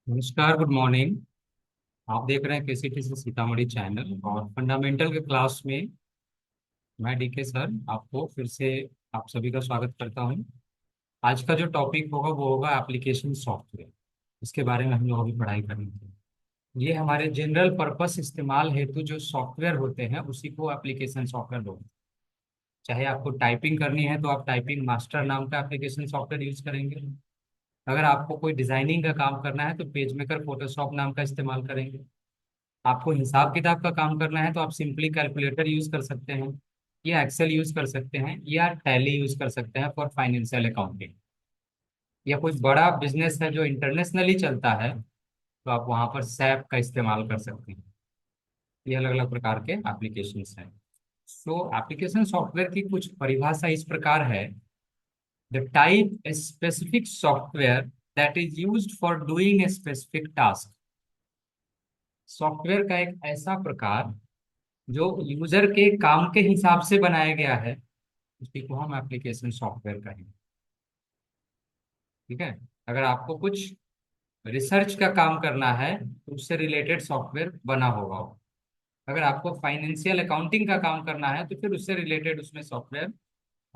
नमस्कार, good morning. आप देख रहे हैं केसीटी से सीतामढ़ी चैनल और फंडामेंटल के क्लास में मैं डीके सर आपको फिर से आप सभी का स्वागत करता हूं। आज का जो टॉपिक होगा वो होगा एप्लीकेशन सॉफ्टवेयर। इसके बारे में हम लोग अभी पढ़ाई करेंगे। ये हमारे जनरल पर्पस इस्तेमाल हेतु जो सॉफ्टवेयर होते हैं उसी को एप्लीकेशन सॉफ्टवेयर बोलते हैं। चाहे आपको टाइपिंग करनी है तो आप टाइपिंग मास्टर नाम का एप्लीकेशन सॉफ्टवेयर यूज करेंगे। अगर आपको कोई डिजाइनिंग का काम करना है तो पेज मेकर फोटोशॉप नाम का इस्तेमाल करेंगे। आपको हिसाब किताब का काम करना है तो आप सिंपली कैलकुलेटर यूज कर सकते हैं, या एक्सेल यूज कर सकते हैं, या टैली यूज कर सकते हैं फॉर फाइनेंशियल अकाउंटिंग। या कोई बड़ा बिजनेस है जो इंटरनेशनली चलता है तो आप वहां पर सैप का इस्तेमाल कर सकते हैं। ये अलग अलग प्रकार के एप्लीकेशंस हैं। सो एप्लीकेशन सॉफ्टवेयर की कुछ परिभाषा इस प्रकार है: the type specific software that is used for doing a specific task. Software का एक ऐसा प्रकार जो यूजर के काम के हिसाब से बनाया गया है, उसी को हम एप्लीकेशन सॉफ्टवेयर कहेंगे। ठीक है। अगर आपको कुछ रिसर्च का काम करना है तो उससे रिलेटेड सॉफ्टवेयर बना होगा। अगर आपको फाइनेंशियल अकाउंटिंग का काम करना है तो फिर उससे रिलेटेड उसमें सॉफ्टवेयर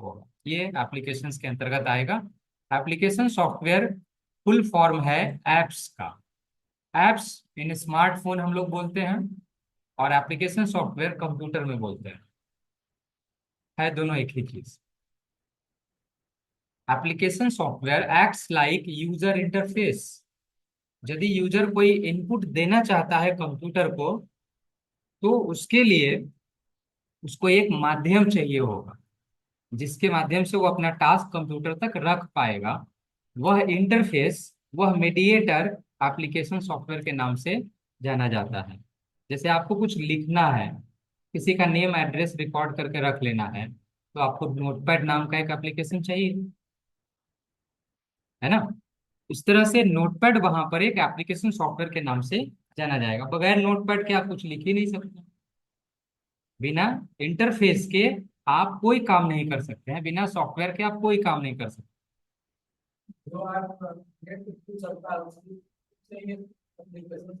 होगा। ये एप्लीकेशंस के अंतर्गत आएगा। एप्लीकेशन सॉफ्टवेयर फुल फॉर्म है एप्स का। एप्स इन स्मार्टफोन हम लोग बोलते हैं, और एप्लीकेशन सॉफ्टवेयर कंप्यूटर में बोलते हैं। है दोनों एक ही चीज। Application software acts like user interface. यदि यूजर कोई इनपुट देना चाहता है कंप्यूटर को, तो उसके लिए उसको एक माध्यम चाहिए होगा जिसके माध्यम से वो अपना टास्क कंप्यूटर तक रख पाएगा। वह इंटरफेस, वह मीडिएटर एप्लीकेशन सॉफ्टवेयर के नाम से जाना जाता है। जैसे आपको कुछ लिखना है, किसी का नेम एड्रेस रिकॉर्ड करके रख लेना है, तो आपको नोटपैड नाम का एक एप्लीकेशन चाहिए, है ना। इस तरह से नोटपैड वहां पर एक एप्लीकेशन सॉफ्टवेयर के नाम से जाना जाएगा। बगैर नोटपैड के आप कुछ लिख ही नहीं सकते। बिना इंटरफेस के आप कोई काम नहीं कर सकते हैं। बिना सॉफ्टवेयर के आप कोई काम नहीं कर सकते।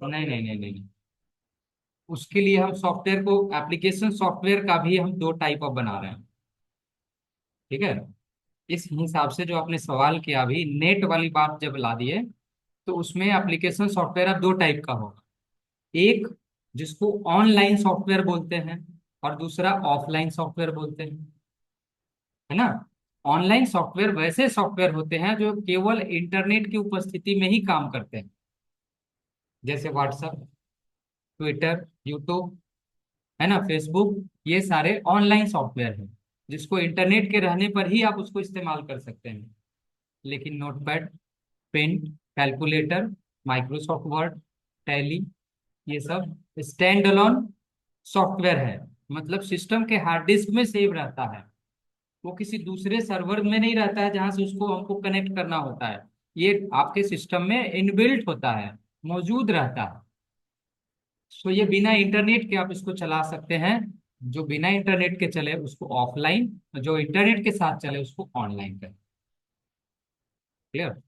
नहीं नहीं नहीं नहीं। उसके लिए हम सॉफ्टवेयर को, एप्लीकेशन सॉफ्टवेयर का भी हम दो टाइप ऑफ बना रहे हैं। ठीक है। इस हिसाब से जो आपने सवाल किया अभी नेट वाली बात जब ला दिए, तो उसमें एप्लीकेशन सॉफ्टवेयर अब दो टाइप का होगा। एक जिसको ऑनलाइन सॉफ्टवेयर बोलते हैं, और दूसरा ऑफलाइन सॉफ्टवेयर बोलते हैं, है ना। ऑनलाइन सॉफ्टवेयर वैसे सॉफ्टवेयर होते हैं जो केवल इंटरनेट की उपस्थिति में ही काम करते हैं, जैसे व्हाट्सएप, ट्विटर, यूट्यूब, है ना, फेसबुक। ये सारे ऑनलाइन सॉफ्टवेयर हैं जिसको इंटरनेट के रहने पर ही आप उसको इस्तेमाल कर सकते हैं। लेकिन notepad, paint, calculator, Microsoft Word, Tally, ये सब स्टैंड अलोन सॉफ्टवेयर है। मतलब सिस्टम के हार्ड डिस्क में सेव रहता है। वो किसी दूसरे सर्वर में नहीं रहता है जहां से उसको हमको कनेक्ट करना होता है। ये आपके सिस्टम में इनबिल्ट होता है, मौजूद रहता है। तो ये बिना इंटरनेट के आप इसको चला सकते हैं। जो बिना इंटरनेट के चले उसको ऑफलाइन, जो इंटरनेट के साथ चले उसको ऑनलाइन करें। क्लियर।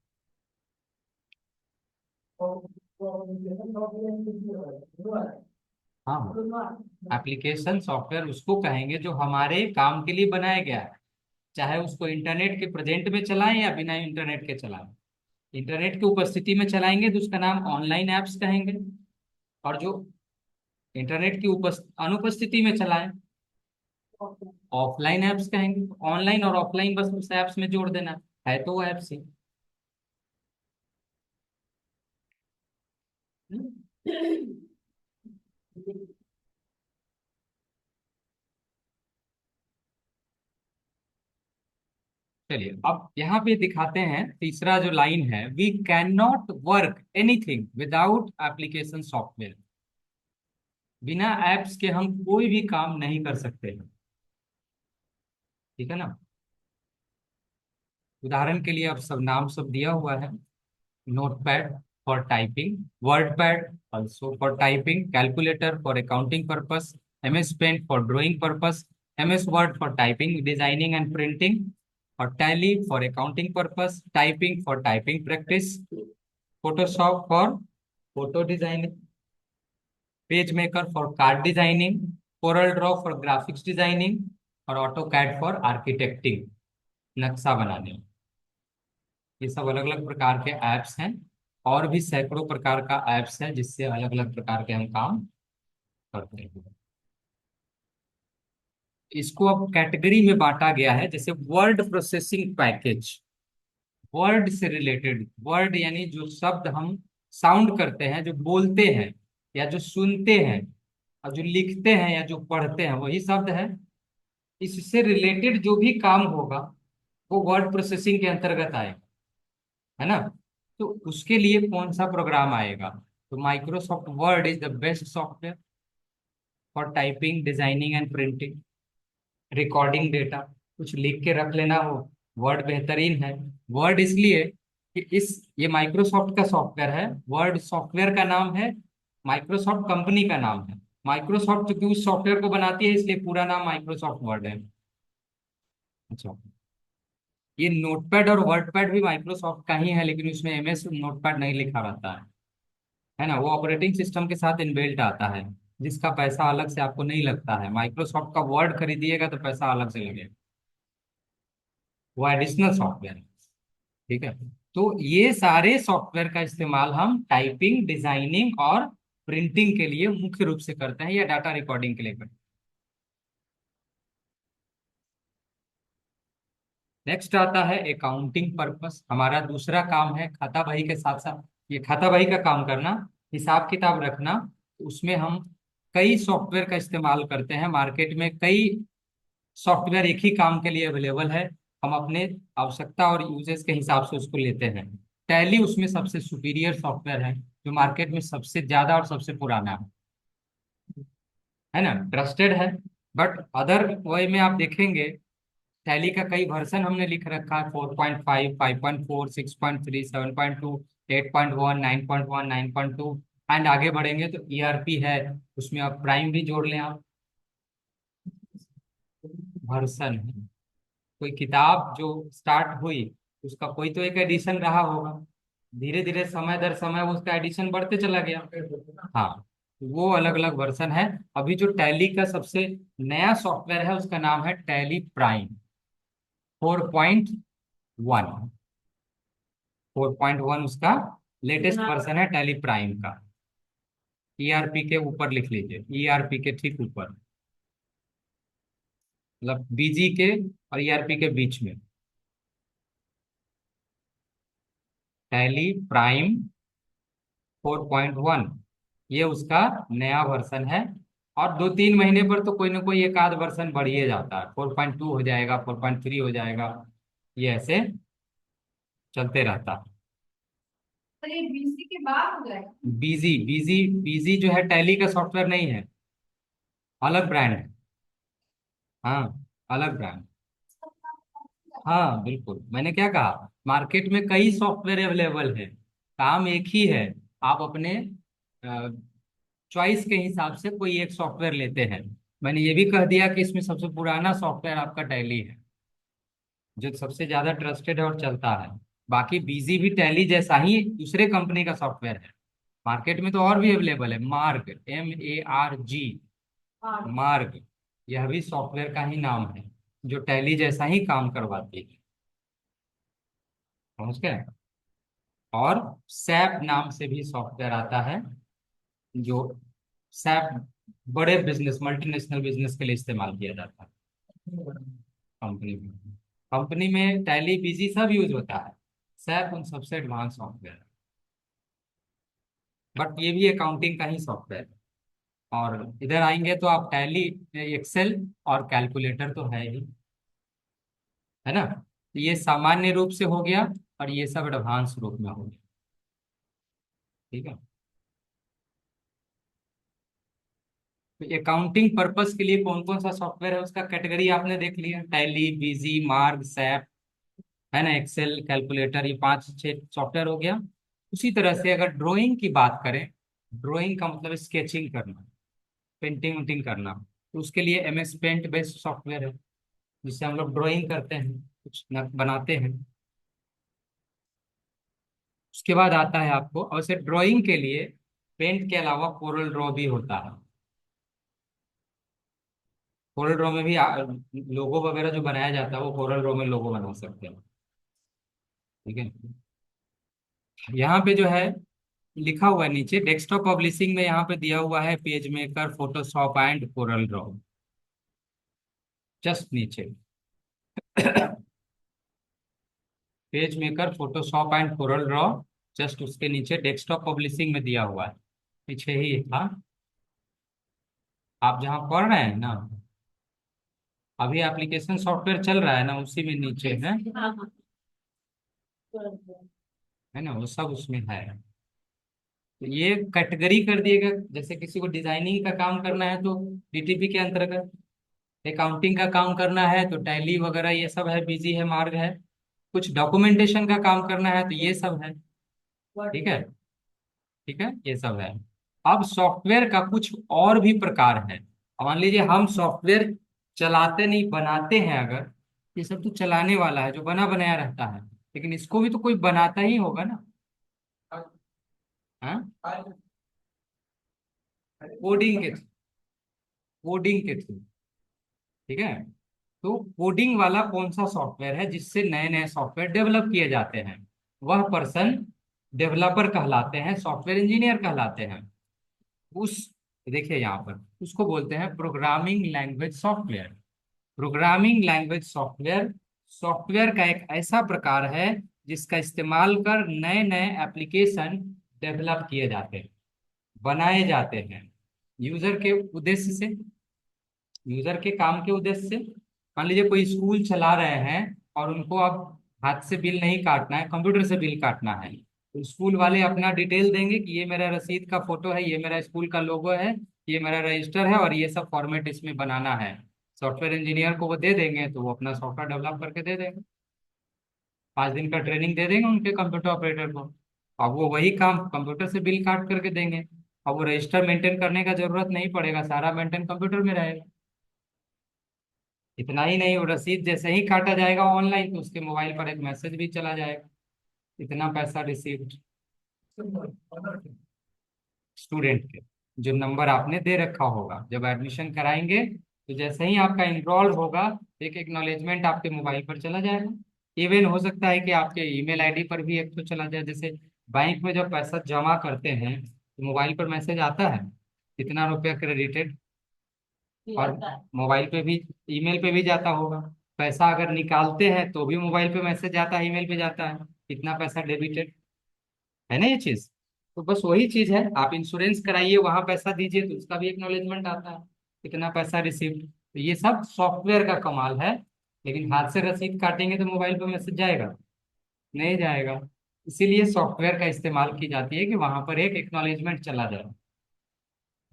हाँ, एप्लीकेशन सॉफ्टवेयर उसको कहेंगे जो हमारे काम के लिए बनाया गया है। चाहे उसको इंटरनेट के प्रेजेंट में चलाएं या बिना इंटरनेट के चलाएं। इंटरनेट की उपस्थिति में चलाएंगे तो उसका नाम ऑनलाइन एप्स कहेंगे, और जो इंटरनेट की अनुपस्थिति में चलाएं ऑफलाइन एप्स कहेंगे। ऑनलाइन और ऑफलाइन बस उस एप्स में जोड़ देना है तो वो एप्स ही। चलिए अब यहाँ पे दिखाते हैं तीसरा जो लाइन है: we can not work anything without application software. बिना एप्स के हम कोई भी काम नहीं कर सकते हैं। ठीक है ना। उदाहरण के लिए अब सब नाम सब दिया हुआ है: Notepad for typing, WordPad also for typing, calculator for accounting purpose, MS Paint for drawing purpose, MS Word for typing, designing and printing, और Tally for accounting purpose, typing for typing practice, Photoshop for photo designing, Page Maker for card designing, Corel Draw for graphics designing, और Auto CAD for architecting, नक्शा बनाने। ये सब अलग अलग प्रकार के ऐप्स हैं। और भी सैकड़ों प्रकार का ऐप्स है जिससे अलग अलग प्रकार के हम काम करते हैं। इसको अब कैटेगरी में बांटा गया है, जैसे वर्ड प्रोसेसिंग पैकेज। वर्ड से रिलेटेड, वर्ड यानी जो शब्द हम साउंड करते हैं, जो बोलते हैं या जो सुनते हैं और जो लिखते हैं या जो पढ़ते हैं, वही शब्द है। इससे रिलेटेड जो भी काम होगा वो वर्ड प्रोसेसिंग के अंतर्गत आएगा, है ना। तो उसके लिए कौन सा प्रोग्राम आएगा? तो Microsoft word is the best software for typing, designing and printing, recording data, कुछ लिख के रख लेना हो, वर्ड बेहतरीन है। वर्ड इसलिए कि इस ये माइक्रोसॉफ्ट का सॉफ्टवेयर है। वर्ड सॉफ्टवेयर का नाम है, माइक्रोसॉफ्ट कंपनी का नाम है। माइक्रोसॉफ्ट क्योंकि उस सॉफ्टवेयर को बनाती है इसलिए पूरा नाम माइक्रोसॉफ्ट वर्ड है। अच्छा, ये नोटपैड और वर्डपैड भी माइक्रोसॉफ्ट का ही है, लेकिन उसमें एमएस नोटपैड नहीं लिखा रहता है ना। वो ऑपरेटिंग सिस्टम के साथ इनबिल्ट आता है, जिसका पैसा अलग से आपको नहीं लगता है। माइक्रोसॉफ्ट का वर्ड खरीदिएगा तो पैसा अलग से लगेगा, वो एडिशनल सॉफ्टवेयर है। ठीक है। तो ये सारे सॉफ्टवेयर का इस्तेमाल हम टाइपिंग, डिजाइनिंग और प्रिंटिंग के लिए मुख्य रूप से करते हैं, या डाटा रिकॉर्डिंग के लिए करते हैं। नेक्स्ट आता है अकाउंटिंग पर्पस। हमारा दूसरा काम है खाता बही के साथ साथ ये खाता बही का काम करना, हिसाब किताब रखना। उसमें हम कई सॉफ्टवेयर का इस्तेमाल करते हैं। मार्केट में कई सॉफ्टवेयर एक ही काम के लिए अवेलेबल है। हम अपने आवश्यकता और यूजेस के हिसाब से उसको लेते हैं। टैली उसमें सबसे सुपीरियर सॉफ्टवेयर है, जो मार्केट में सबसे ज्यादा और सबसे पुराना है ना, ट्रस्टेड है। बट अदर वे में आप देखेंगे, टैली का कई वर्जन हमने लिख रखा है, 4.5, 5.4, 6.3, 7.2, 8.1, 9.1, 9.2। एंड आगे बढ़ेंगे तो ईआरपी है, उसमें आप प्राइम भी जोड़ लें आप, वर्जन है। कोई किताब जो स्टार्ट हुई, उसका कोई तो एक एडिशन रहा होगा, धीरे धीरे समय दर समय उसका एडिशन बढ़ते चला गया। हाँ, वो अलग अलग वर्जन है। अभी जो टैली का सबसे नया सॉफ्टवेयर है उसका नाम है टैली प्राइम 4.1। 4.1 उसका लेटेस्ट वर्जन है टैली प्राइम का। ईआरपी के ऊपर लिख लीजिए, ईआरपी के ठीक ऊपर, मतलब बीजी के और ईआरपी के बीच में, टैली प्राइम 4.1, ये उसका नया वर्जन है। और 2-3 महीने पर तो कोई ना कोई एक आध वर्जन बढ़िए जाता है, 4.2 हो जाएगा, 4.3 हो जाएगा, ये ऐसे चलते रहता है। तो ये बीसी के बाद हो जाएगा। बीजी बीजी बीजी जो है टैली का सॉफ्टवेयर नहीं है, अलग ब्रांड है। हाँ, अलग ब्रांड। हाँ बिल्कुल, मैंने क्या कहा, मार्केट में कई सॉफ्टवेयर अवेलेबल है, काम एक ही है। आप अपने चॉइस के हिसाब से कोई एक सॉफ्टवेयर लेते हैं। मैंने ये भी कह दिया कि इसमें सबसे पुराना सॉफ्टवेयर आपका टैली है, जो सबसे ज्यादा ट्रस्टेड है और चलता है। बाकी बीजी भी टैली जैसा ही दूसरे कंपनी का सॉफ्टवेयर है। मार्केट में तो और भी अवेलेबल है, मार्ग, MARG, हाँ। मार्ग, यह भी सॉफ्टवेयर का ही नाम है, जो टैली जैसा ही काम करवाती है। समझ गए। और सैप नाम से भी सॉफ्टवेयर आता है, जो सैप बड़े बिजनेस, मल्टीनेशनल बिजनेस के लिए इस्तेमाल किया जाता है कंपनी में। कंपनी में टैली बीजी सब यूज होता है, सैप उन सबसे एडवांस सॉफ्टवेयर है। बट ये भी अकाउंटिंग का ही सॉफ्टवेयर है। और इधर आएंगे तो आप टैली, एक्सेल और कैलकुलेटर तो है ही, है ना। तो ये सामान्य रूप से हो गया, और ये सब एडवांस रूप में हो गया। ठीक है। तो अकाउंटिंग पर्पस के लिए कौन कौन सा सॉफ्टवेयर है उसका कैटेगरी आपने देख लिया, टैली, बीजी, मार्ग, सैप, है ना, एक्सेल, कैलकुलेटर, ये 5-6 सॉफ्टवेयर हो गया। उसी तरह से अगर ड्राइंग की बात करें, ड्राइंग का मतलब स्केचिंग करना, पेंटिंग उंटिंग करना, तो उसके लिए MS पेंट बेस्ड सॉफ्टवेयर है, जिससे हम लोग ड्राइंग करते हैं, कुछ बनाते हैं। उसके बाद आता है आपको, और से ड्राइंग के लिए पेंट के अलावा कोरल ड्रॉ भी होता है। कोरल ड्रॉ में भी लोगो वगैरह जो बनाया जाता है वो कोरल ड्रॉ में लोगो बना सकते हैं। ठीक है। यहाँ पे जो है लिखा हुआ है नीचे, डेस्कटॉप पब्लिशिंग में यहाँ पे दिया हुआ है Page Maker, Photoshop and Corel Draw, just नीचे। Page Maker, Photoshop and Corel Draw, just उसके नीचे डेस्कटॉप पब्लिशिंग में दिया हुआ है, पीछे ही था। आप जहाँ पढ़ रहे हैं ना, अभी एप्लीकेशन सॉफ्टवेयर चल रहा है ना, उसी में नीचे है। हाँ हाँ। है ना, वो सब उसमें है। तो ये कैटेगरी कर दिएगा, जैसे किसी को डिजाइनिंग का काम करना है तो डीटीपी के अंतर्गत, अकाउंटिंग का काम करना है तो टैली वगैरह ये सब है, बिजी है, मार्ग है। कुछ डॉक्यूमेंटेशन का काम करना है तो ये सब है। ठीक है। ठीक है, ये सब है। अब सॉफ्टवेयर का कुछ और भी प्रकार है। अब मान लीजिए हम सॉफ्टवेयर चलाते नहीं, बनाते हैं अगर, ये सब तो चलाने वाला है जो बना बनाया रहता है, लेकिन इसको भी तो कोई बनाता ही होगा ना। हाँ, कोडिंग के, कोडिंग के थ्रू। ठीक है। तो कोडिंग वाला कौन सा सॉफ्टवेयर है जिससे नए नए सॉफ्टवेयर डेवलप किए जाते हैं, वह पर्सन डेवलपर कहलाते हैं, सॉफ्टवेयर इंजीनियर कहलाते हैं। उस, देखिए यहाँ पर उसको बोलते हैं programming language software. Programming language software, software का एक ऐसा प्रकार है जिसका इस्तेमाल कर नए नए एप्लीकेशन डेवलप किए जाते हैं, बनाए जाते हैं, यूजर के उद्देश्य से, यूजर के काम के उद्देश्य से। मान लीजिए कोई स्कूल चला रहे हैं और उनको अब हाथ से बिल नहीं काटना है, कंप्यूटर से बिल काटना है, तो स्कूल वाले अपना डिटेल देंगे कि ये मेरा रसीद का फोटो है, ये मेरा स्कूल का लोगो है, ये मेरा रजिस्टर है और ये सब फॉर्मेट इसमें बनाना है। सॉफ्टवेयर इंजीनियर को वो दे देंगे तो वो अपना सॉफ्टवेयर डेवलप करके दे देंगे, 5 दिन का ट्रेनिंग दे देंगे उनके कंप्यूटर ऑपरेटर को। अब वो वही काम कंप्यूटर से बिल काट करके देंगे। अब वो रजिस्टर मेंटेन करने का जरूरत नहीं पड़ेगा, सारा मेंटेन कंप्यूटर में रहेगा। इतना ही नहीं, वो रसीद जैसे ही काटा जाएगा ऑनलाइन तो उसके मोबाइल पर एक मैसेज भी चला जाएगा, इतना पैसा रिसीव्ड, स्टूडेंट के, जो नंबर आपने दे रखा होगा। जब एडमिशन कराएंगे तो जैसे ही आपका इनरोल होगा, एक एक्नॉलेजमेंट आपके मोबाइल पर चला जाएगा। इवन हो सकता है कि आपके ईमेल आईडी पर भी एक तो चला जाए, जैसे बैंक में जब पैसा जमा करते हैं तो मोबाइल पर मैसेज आता है इतना रुपया क्रेडिटेड, और मोबाइल पे भी, ईमेल पे भी जाता होगा। पैसा अगर निकालते हैं तो भी मोबाइल पे मैसेज जाता है, ईमेल पे जाता है, इतना पैसा डेबिटेड, है ना ये चीज। तो बस वही चीज है, आप इंश्योरेंस कराइए वहां पैसा दीजिए तो उसका भी एक्नॉलेजमेंट आता है, इतना पैसा रिसीव्ड। तो ये सब सॉफ्टवेयर का कमाल है। लेकिन हाथ से रसीद काटेंगे तो मोबाइल पे मैसेज जाएगा, नहीं जाएगा। इसीलिए सॉफ्टवेयर का इस्तेमाल की जाती है कि वहां पर एक एक्नॉलेजमेंट चला जाए।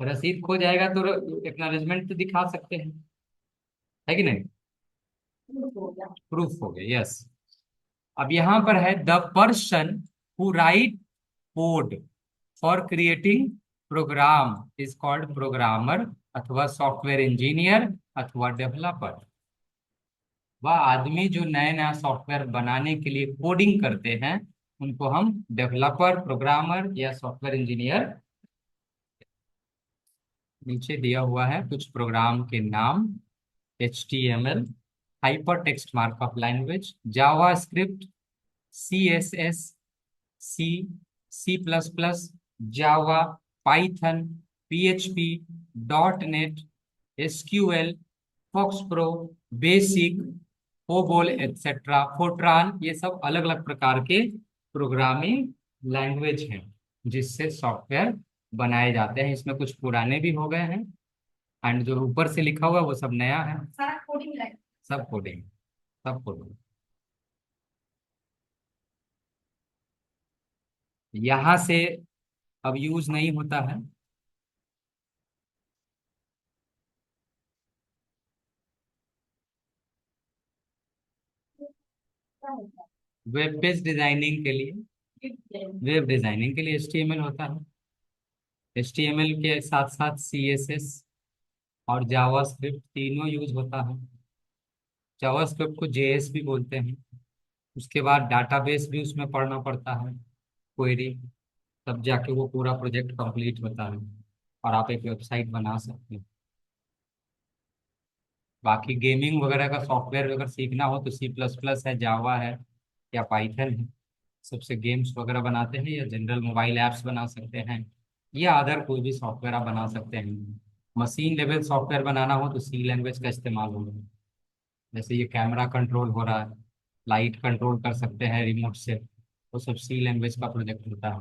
रसीद खो जाएगा तो एक्नॉलेजमेंट तो दिखा सकते हैं, है कि नहीं, प्रूफ हो गया, यस। अब यहाँ पर है the person who write code for creating program is called programmer, अथवा सॉफ्टवेयर इंजीनियर, अथवा डेवलपर। वह आदमी जो नया नया सॉफ्टवेयर बनाने के लिए कोडिंग करते हैं उनको हम डेवलपर, प्रोग्रामर या सॉफ्टवेयर इंजीनियर। नीचे दिया हुआ है कुछ प्रोग्राम के नाम, HTML, hyper text markup language, Java Script, CSS, C, C++, Java, Python, PHP, .NET, SQL, Fox Pro, BASIC, COBOL etcetera, Fortran, ये सब अलग अलग प्रकार के प्रोग्रामिंग लैंग्वेज हैं जिससे सॉफ्टवेयर बनाए जाते हैं। इसमें कुछ पुराने भी हो गए हैं एंड जो ऊपर से लिखा हुआ है वो सब नया है। सारा कोडिंग लाइन। सब कोडिंग, सब कोडिंग। यहाँ से अब यूज नहीं होता है। वेब पेज डिजाइनिंग के लिए, वेब डिजाइनिंग के लिए HTML होता है। HTML के साथ साथ CSS और जावास्क्रिप्ट तीनों यूज होता है। जावास्क्रिप्ट को JS भी बोलते हैं। उसके बाद डाटाबेस भी उसमें पढ़ना पड़ता है, क्वेरी। तब जाके वो पूरा प्रोजेक्ट कंप्लीट होता है और आप एक वेबसाइट बना सकते हैं। बाकी गेमिंग वगैरह का सॉफ्टवेयर अगर सीखना हो तो C++ है, जावा है या पाइथन है। सबसे गेम्स वगैरह बनाते हैं या जनरल मोबाइल ऐप्स बना सकते हैं या अदर कोई भी सॉफ्टवेयर आप बना सकते हैं। मशीन लेवल सॉफ्टवेयर बनाना हो तो C लैंग्वेज का इस्तेमाल होगा। जैसे ये कैमरा कंट्रोल हो रहा है, लाइट कंट्रोल कर सकते हैं रिमोट से, वो सब C लैंग्वेज का प्रोजेक्ट होता है।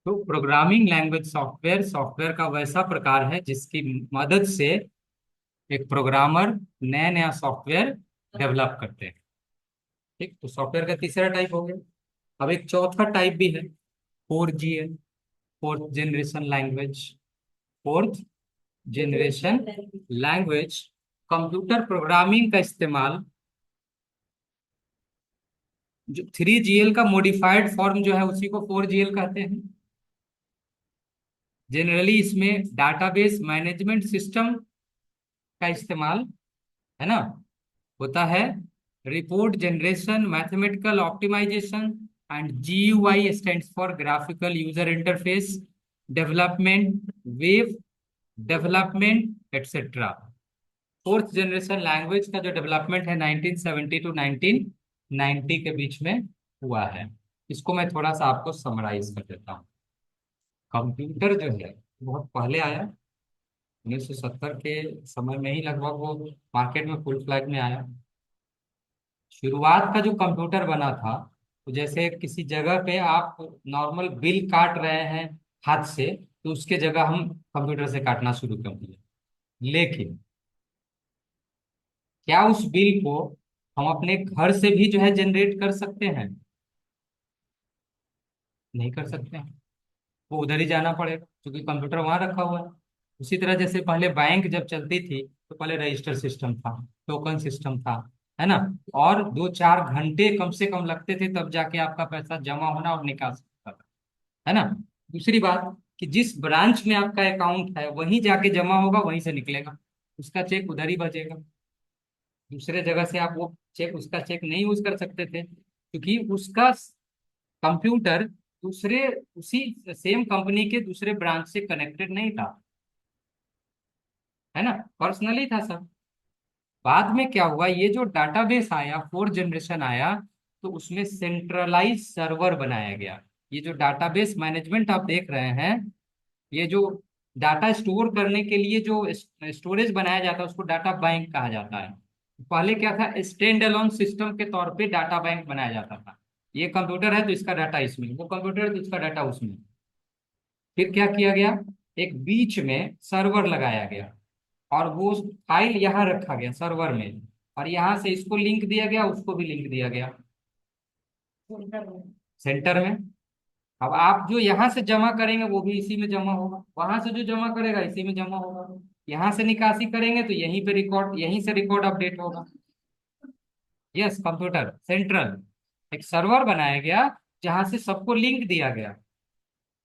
तो प्रोग्रामिंग लैंग्वेज सॉफ्टवेयर सॉफ्टवेयर का वैसा प्रकार है जिसकी मदद से एक प्रोग्रामर नया नया सॉफ्टवेयर डेवलप करते हैं। ठीक, तो सॉफ्टवेयर का तीसरा टाइप हो गया। अब एक चौथा टाइप भी है, 4G है, fourth generation language. Fourth generation language computer programming का इस्तेमाल, जो 3GL का मॉडिफाइड फॉर्म जो है उसी को 4GL कहते हैं। जनरली इसमें डाटाबेस मैनेजमेंट सिस्टम का इस्तेमाल, है ना, होता है। Report generation, mathematical optimization and GUI stands for graphical user interface development, web development etcetera. Fourth generation language का जो डेवलपमेंट है 1970 टू 1990 के बीच में हुआ है। इसको मैं थोड़ा सा आपको समराइज कर देता हूँ। कंप्यूटर जो है बहुत पहले आया, 1970 के समय में ही लगभग वो मार्केट में फुल फ्लैग में आया। शुरुआत का जो कंप्यूटर बना था, तो जैसे किसी जगह पे आप नॉर्मल बिल काट रहे हैं हाथ से, तो उसके जगह हम कंप्यूटर से काटना शुरू कर दिया। लेकिन क्या उस बिल को हम अपने घर से भी जो है जनरेट कर सकते हैं? नहीं कर सकते हैं, वो उधर ही जाना पड़ेगा क्योंकि कंप्यूटर वहां रखा हुआ है। उसी तरह जैसे पहले बैंक जब चलती थी तो पहले रजिस्टर सिस्टम था, टोकन सिस्टम था, है ना, और 2-4 घंटे कम से कम लगते थे तब जाके आपका पैसा जमा होना और निकाल सकता था, है ना। दूसरी बात कि जिस ब्रांच में आपका अकाउंट है वहीं जाके जमा होगा, वहीं से निकलेगा, उसका चेक उधर ही बचेगा। दूसरे जगह से आप वो चेक, उसका चेक नहीं यूज कर सकते थे क्योंकि उसका कंप्यूटर दूसरे, उसी सेम कंपनी के दूसरे ब्रांच से कनेक्टेड नहीं था, है ना, पर्सनली था सब। बाद में क्या हुआ, ये जो डाटाबेस आया, फोर्थ जनरेशन आया, तो उसमें सेंट्रलाइज सर्वर बनाया गया। ये जो डाटाबेस मैनेजमेंट आप देख रहे हैं, ये जो डाटा स्टोर करने के लिए जो स्टोरेज बनाया जाता है उसको डाटा बैंक कहा जाता है। पहले क्या था, स्टैंड अलोन सिस्टम के तौर पे डाटा बैंक बनाया जाता था। ये कंप्यूटर है तो इसका डाटा इसमें, वो कंप्यूटर है तो इसका डाटा उसमें। फिर क्या किया गया, एक बीच में सर्वर लगाया गया और वो फाइल यहाँ रखा गया सर्वर में, और यहाँ से इसको लिंक दिया गया, उसको भी लिंक दिया गया सेंटर में। अब आप जो यहाँ से जमा करेंगे वो भी इसी में जमा होगा, वहां से जो जमा करेगा इसी में जमा होगा, यहाँ से निकासी करेंगे तो यहीं पे रिकॉर्ड, यहीं से रिकॉर्ड अपडेट होगा। यस, कंप्यूटर सेंट्रल, एक सर्वर बनाया गया जहां से सबको लिंक दिया गया,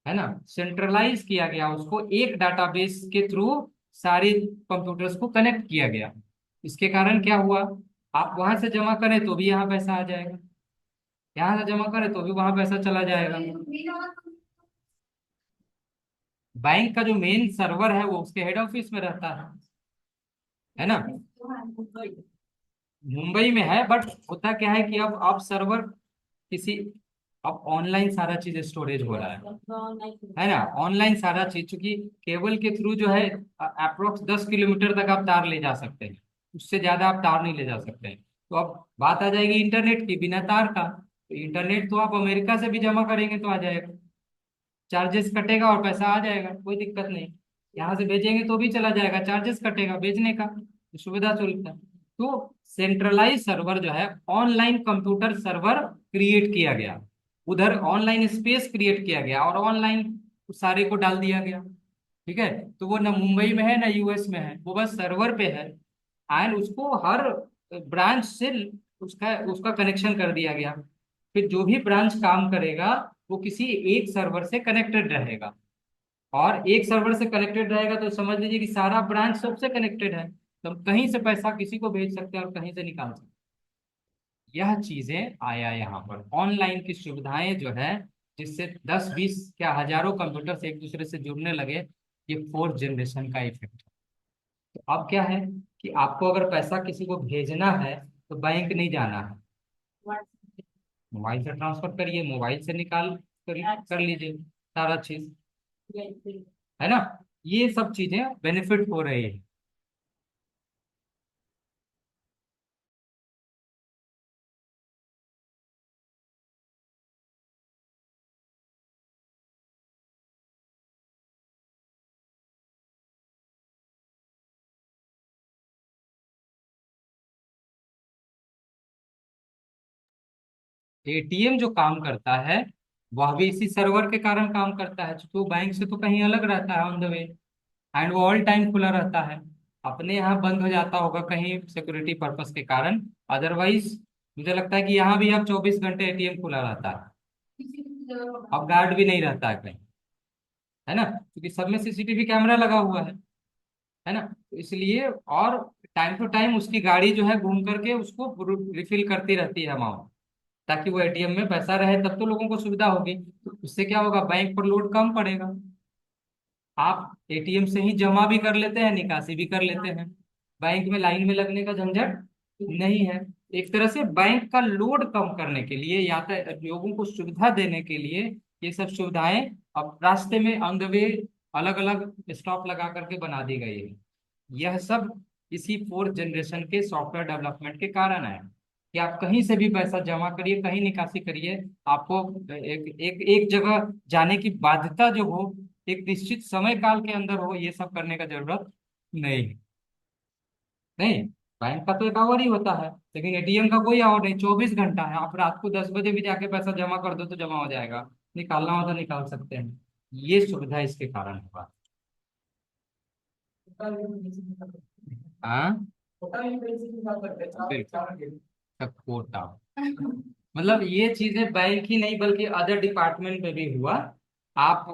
है ना, सेंट्रलाइज किया गया, उसको एक डाटाबेस के थ्रू सारे कंप्यूटर्स को कनेक्ट किया गया। इसके कारण क्या हुआ, आप वहां से जमा करें तो भी यहाँ पैसा आ जाएगा, यहाँ से जमा करें तो भी वहां पैसा चला जाएगा। बैंक का जो मेन सर्वर है वो उसके हेड ऑफिस में रहता है ना, मुंबई में है। बट होता क्या है कि अब सर्वर किसी, अब ऑनलाइन सारा चीज स्टोरेज हो रहा है ना, ऑनलाइन सारा चीज, चूंकि केबल के थ्रू जो है अप्रोक्स 10 किलोमीटर तक आप तार ले जा सकते हैं, उससे ज्यादा आप तार नहीं ले जा सकते हैं। तो अब बात आ जाएगी इंटरनेट की, बिना तार का, तो इंटरनेट तो आप अमेरिका से भी जमा करेंगे तो आ जाएगा, चार्जेस कटेगा और पैसा आ जाएगा, कोई दिक्कत नहीं। यहाँ से भेजेंगे तो भी चला जाएगा, चार्जेस कटेगा भेजने का, तो सुविधा शुल्क है। तो सेंट्रलाइज सर्वर जो है, ऑनलाइन कंप्यूटर सर्वर क्रिएट किया गया, उधर ऑनलाइन स्पेस क्रिएट किया गया और ऑनलाइन सारे को डाल दिया गया। ठीक है, तो वो ना मुंबई में है ना US में है, वो बस सर्वर पे है, एंड उसको हर ब्रांच से उसका उसका कनेक्शन कर दिया गया। फिर जो भी ब्रांच काम करेगा वो किसी एक सर्वर से कनेक्टेड रहेगा, और एक सर्वर से कनेक्टेड रहेगा तो समझ लीजिए कि सारा ब्रांच सबसे कनेक्टेड है, तो हम कहीं से पैसा किसी को भेज सकते हैं और कहीं से निकाल सकते हैं। यह चीजें आया यहाँ पर ऑनलाइन की सुविधाएं जो है, जिससे 10 20 क्या हजारों कंप्यूटर से एक दूसरे से जुड़ने लगे। ये फोर्थ जनरेशन का इफेक्ट है। तो अब क्या है कि आपको अगर पैसा किसी को भेजना है तो बैंक नहीं जाना है, मोबाइल से ट्रांसफर करिए, मोबाइल से निकाल कर लीजिए सारा चीज, है ना। ये सब चीजें बेनिफिट हो रही है। एटीएम जो काम करता है वह भी इसी सर्वर के कारण काम करता है, क्योंकि वो बैंक से तो कहीं अलग रहता है ऑन द वे, एंड वो ऑल टाइम खुला रहता है। अपने यहाँ बंद हो जाता होगा कहीं सिक्योरिटी पर्पस के कारण, अदरवाइज मुझे लगता है कि यहाँ भी अब 24 घंटे एटीएम खुला रहता है। किसी की जरूरत अब गार्ड भी नहीं रहता है कहीं, है ना, क्योंकि सब में सीसीटीवी कैमरा लगा हुआ है ना। तो इसलिए और टाइम टू टाइम उसकी गाड़ी जो है घूम करके उसको रिफिल करती रहती है अमाउंट, ताकि वो एटीएम में पैसा रहे, तब तो लोगों को सुविधा होगी। तो उससे क्या होगा, बैंक पर लोड कम पड़ेगा। आप एटीएम से ही जमा भी कर लेते हैं, निकासी भी कर लेते हैं, बैंक में लाइन में लगने का झंझट नहीं है। एक तरह से बैंक का लोड कम करने के लिए, यातायात लोगों को सुविधा देने के लिए ये सब सुविधाएं अब रास्ते में ऑन द वे अलग अलग स्टॉप लगा करके बना दी गई है। यह सब इसी फोर्थ जनरेशन के सॉफ्टवेयर डेवलपमेंट के कारण है कि आप कहीं से भी पैसा जमा करिए, कहीं निकासी करिए, आपको एक एक एक जगह जाने की बाध्यता जो हो, एक निश्चित समय काल के अंदर हो, ये सब करने का जरूरत नहीं। नहीं, बैंक का तो एक आवर ही होता है, लेकिन एटीएम का कोई आवर नहीं, 24 घंटा है। आप रात को 10 बजे भी जाके पैसा जमा कर दो तो जमा हो जाएगा, निकालना हो तो निकाल सकते हैं। ये सुविधा इसके कारण हुआ। हाँ, बिल्कुल। कोटा, मतलब ये चीजें बैंक ही नहीं बल्कि अदर डिपार्टमेंट में भी हुआ। आप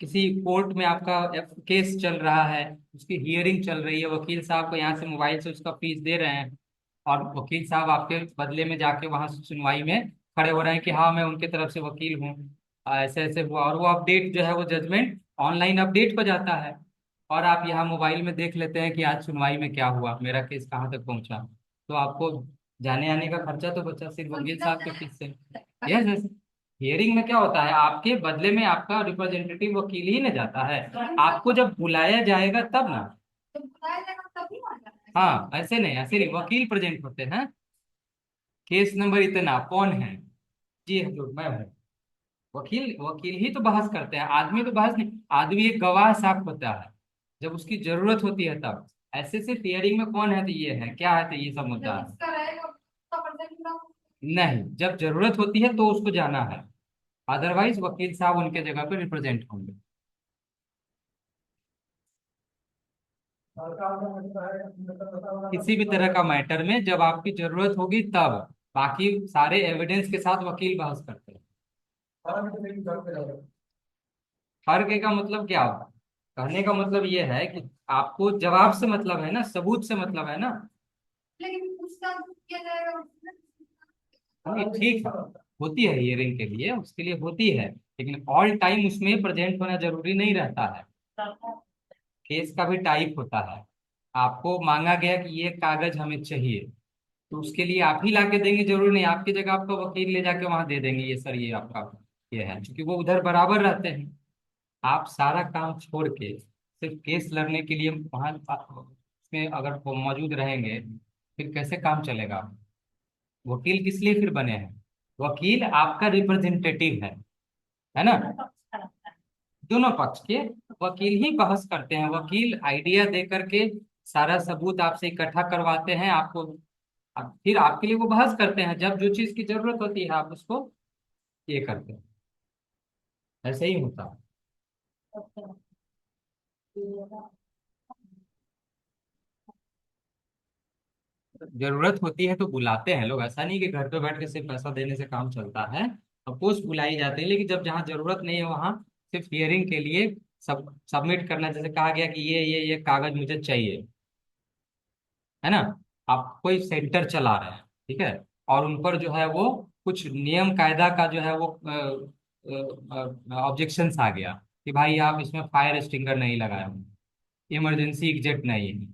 किसी कोर्ट में आपका केस चल रहा है, उसकी हियरिंग चल रही है, वकील साहब को यहाँ से मोबाइल से उसका फीस दे रहे हैं, और वकील साहब आपके बदले में जाके वहां सुनवाई में खड़े हो रहे हैं कि हाँ मैं उनके तरफ से वकील हूँ, ऐसे ऐसे हुआ, और वो अपडेट जो है वो जजमेंट ऑनलाइन अपडेट हो जाता है, और आप यहाँ मोबाइल में देख लेते हैं कि आज सुनवाई में क्या हुआ, मेरा केस कहाँ तक पहुंचा। तो आपको जाने आने का खर्चा तो बचा सिर्फ वकील साहब के फीस से। Yes yes. हियरिंग में क्या होता है, आपके बदले में आपका रिप्रेजेंटेटिव वकील ही न जाता है, आपको जब बुलाया जाएगा तब ना। तो बताया जाएगा तभी आ जाना है। हाँ, ऐसे नहीं, वकील प्रेजेंट होते हैं। केस नंबर इतना कौन है, जी हजूर मैं हूँ। वकील वकील ही तो बहस करते हैं, आदमी तो बहस नहीं, आदमी एक गवाह साफ होता है जब उसकी जरूरत होती है तब। ऐसे सिर्फ हियरिंग में कौन है तो ये है, क्या है तो ये सब मुद्दा जब है। उसका रहेगा उसका परसेंट पूरा नहीं, जब जरूरत होती है तो उसको जाना है, अदरवाइज वकील साहब उनके जगह पे रिप्रेजेंट होंगे। किसी भी तरह का मैटर में जब आपकी जरूरत होगी तब, बाकी सारे एविडेंस के साथ वकील बहस करते हैं। फर्क का मतलब क्या होगा, कहने का मतलब ये है कि आपको जवाब से मतलब है ना, सबूत से मतलब है ना। लेकिन पूछताछ किया जाएगा उसमें। नहीं, ठीक है, होती है हियरिंग के लिए, उसके लिए होती है, लेकिन ऑल टाइम उसमें प्रेजेंट होना जरूरी नहीं रहता है। केस का भी टाइप होता है, आपको मांगा गया कि ये कागज हमें चाहिए, तो उसके लिए आप ही ला के देंगे, जरूरी नहीं आपकी जगह आपका वकील ले जाके वहां दे देंगे, ये सर ये आपका ये है, क्योंकि वो उधर बराबर रहते हैं। आप सारा काम छोड़ के सिर्फ केस लड़ने के लिए वहां उसमें अगर वो मौजूद रहेंगे, फिर कैसे काम चलेगा। वकील किस लिए फिर बने हैं, वकील आपका रिप्रेजेंटेटिव है ना। दोनों पक्ष के वकील ही बहस करते हैं, वकील आइडिया दे करके सारा सबूत आपसे इकट्ठा करवाते हैं आपको, अब फिर आपके लिए वो बहस करते हैं, जब जो चीज की जरूरत होती है आप उसको ये करते हैं। ऐसे ही होता है। जरूरत होती है तो बुलाते हैं लोग, ऐसा नहीं कि घर पे बैठ के सिर्फ पैसा देने से काम चलता है। अफकोर्स बुलाई जाती है, लेकिन जब जहाँ जरूरत नहीं है वहां सिर्फ हियरिंग के लिए सब सबमिट करना, जैसे कहा गया कि ये कागज मुझे चाहिए, है ना। आप कोई सेंटर चला रहे हैं, ठीक है, और उन पर जो है वो कुछ नियम कायदा का जो है वो ऑब्जेक्शंस आ गया कि भाई आप इसमें फायर एक्सटिंगर नहीं लगाए हो, इमरजेंसी एग्जिट नहीं है,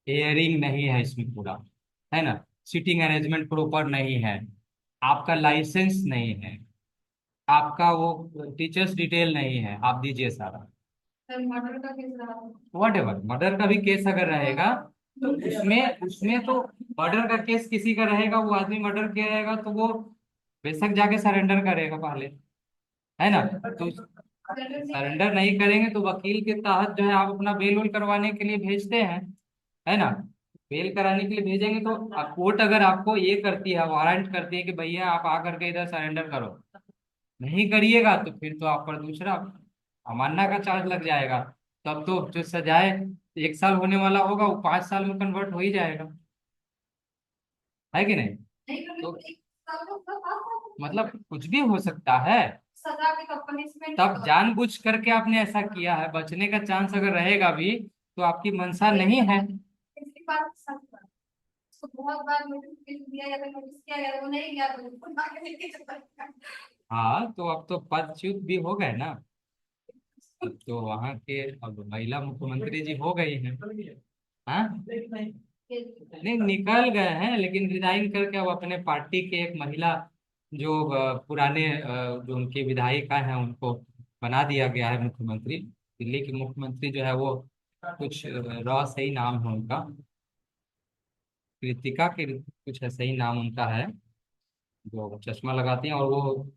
एयरिंग नहीं है इसमें पूरा, है ना, सीटिंग अरेंजमेंट प्रॉपर नहीं है, आपका लाइसेंस नहीं है, आपका वो टीचर्स डिटेल नहीं है, आप दीजिए सारा। सर मर्डर का केस रहा है। वट एवर मर्डर का भी केस अगर रहेगा तो उसमें उसमें तो मर्डर का केस किसी का रहेगा, वो आदमी मर्डर किया रहेगा तो वो बेशक जाके सरेंडर करेगा पहले, है ना। तो सर नहीं सरेंडर नहीं करेंगे तो वकील के तहत जो है आप अपना बेल उल करवाने के लिए भेजते हैं, है ना। बेल कराने के लिए भेजेंगे तो कोर्ट अगर आपको ये करती है, वारंट करती है कि भैया आप आकर के इधर सरेंडर करो, नहीं करिएगा तो फिर तो आप पर दूसरा अमानना का चार्ज लग जाएगा। तब तो जो सजाए 1 साल होने वाला होगा वो 5 साल में कन्वर्ट हो ही जाएगा, है कि नहीं। नहीं करने तो को एक साल का उसका पास था। मतलब कुछ भी हो सकता है। सजा के तो पनिशमेंट तब जानबूझ करके आपने ऐसा किया है, बचने का चांस अगर रहेगा भी तो आपकी मंशा एक नहीं है। पिछली बार सच था। उसको बहुत बार नोटिफिकेशन दिया या तो नोटिस किया गया, वो नहीं गया तो उसको भाग के लेके चला गया। हाँ तो अब तो पदच्युत भी हो गए ना, अब तो वहां के अब महिला मुख्यमंत्री जी हो गई हैं। हाँ नहीं निकल गए हैं लेकिन रिजाइन करके अब अपने पार्टी के एक महिला जो पुराने जो उनकी विधायिका हैं उनको बना दिया गया है मुख्यमंत्री। दिल्ली की मुख्यमंत्री जो है वो कुछ रॉ सही नाम है उनका, कृतिका के कुछ ऐसा ही नाम उनका है, जो चश्मा लगाती हैं और वो